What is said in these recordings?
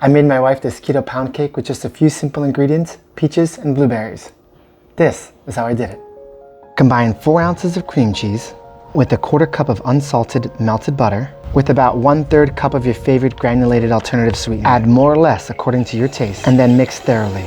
I made my wife this keto pound cake with just a few simple ingredients, peaches and blueberries. This is how I did it. Combine 4 ounces of cream cheese with a 1/4 cup of unsalted melted butter with about 1/3 cup of your favorite granulated alternative sweetener. Add more or less according to your taste and then mix thoroughly.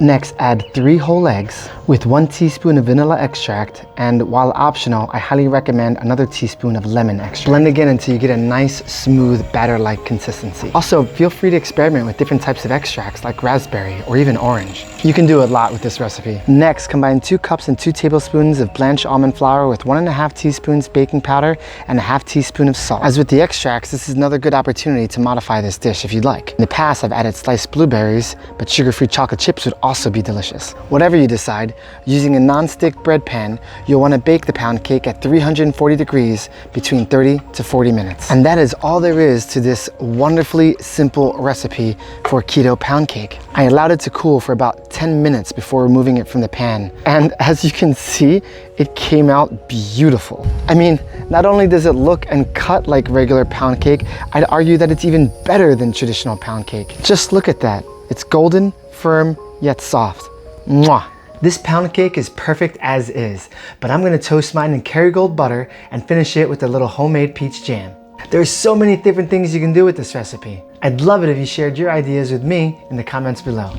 Next, add 3 whole eggs with 1 teaspoon of vanilla extract, and while optional, I highly recommend another teaspoon of lemon extract. Blend again until you get a nice, smooth, batter-like consistency. Also, feel free to experiment with different types of extracts like raspberry or even orange. You can do a lot with this recipe. Next, combine 2 cups and 2 tablespoons of blanched almond flour with 1.5 teaspoons baking powder and 1/2 teaspoon of salt. As with the extracts, this is another good opportunity to modify this dish if you'd like. In the past, I've added sliced blueberries, but sugar-free chocolate chips would also be delicious. Whatever you decide, using a non-stick bread pan, you'll want to bake the pound cake at 340 degrees between 30 to 40 minutes. And that is all there is to this wonderfully simple recipe for keto pound cake. I allowed it to cool for about 10 minutes before removing it from the pan. And as you can see, it came out beautiful. I mean, not only does it look and cut like regular pound cake, I'd argue that it's even better than traditional pound cake. Just look at that. It's golden, firm, yet soft. Mwah! This pound cake is perfect as is, but I'm gonna toast mine in Kerrygold butter and finish it with a little homemade peach jam. There's so many different things you can do with this recipe. I'd love it if you shared your ideas with me in the comments below.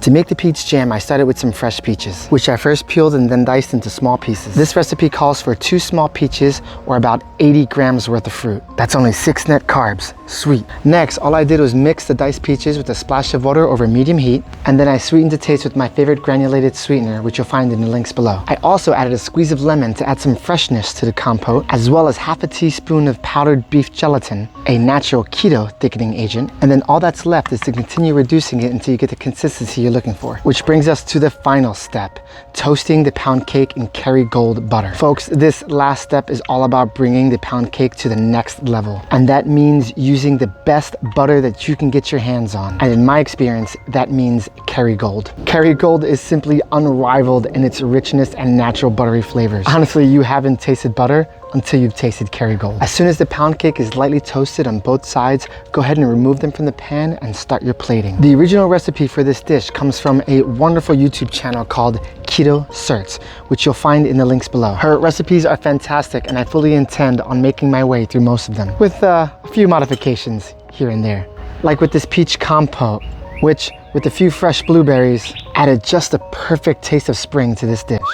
To make the peach jam, I started with some fresh peaches, which I first peeled and then diced into small pieces. This recipe calls for 2 small peaches or about 80 grams worth of fruit. That's only 6 net carbs, sweet. Next, all I did was mix the diced peaches with a splash of water over medium heat, and then I sweetened to taste with my favorite granulated sweetener, which you'll find in the links below. I also added a squeeze of lemon to add some freshness to the compote, as well as 1/2 teaspoon of powdered beef gelatin, a natural keto thickening agent, and then all that's left is to continue reducing it until you get the consistency you're looking for. Which brings us to the final step, toasting the pound cake in Kerrygold butter. Folks, this last step is all about bringing the pound cake to the next level. And that means using the best butter that you can get your hands on. And in my experience, that means Kerrygold. Kerrygold is simply unrivaled in its richness and natural buttery flavors. Honestly, you haven't tasted butter until you've tasted Kerrygold. As soon as the pound cake is lightly toasted on both sides, go ahead and remove them from the pan and start your plating. The original recipe for this dish comes from a wonderful YouTube channel called Keto Crush, which you'll find in the links below. Her recipes are fantastic and I fully intend on making my way through most of them, with a few modifications here and there. Like with this peach compote, which with a few fresh blueberries added just the perfect taste of spring to this dish.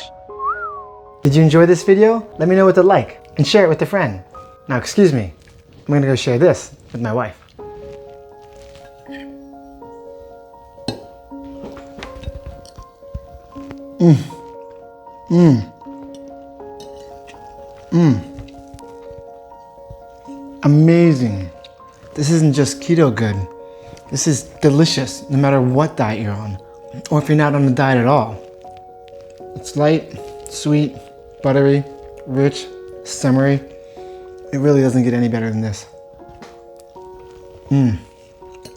Did you enjoy this video? Let me know with a like and share it with a friend. Now, excuse me, I'm gonna go share this with my wife. Amazing. This isn't just keto good. This is delicious no matter what diet you're on, or if you're not on a diet at all. It's light, sweet, buttery, rich, summery. It really doesn't get any better than this.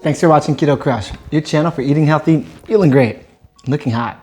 Thanks for watching Keto Crush, your channel for eating healthy, feeling great, looking hot.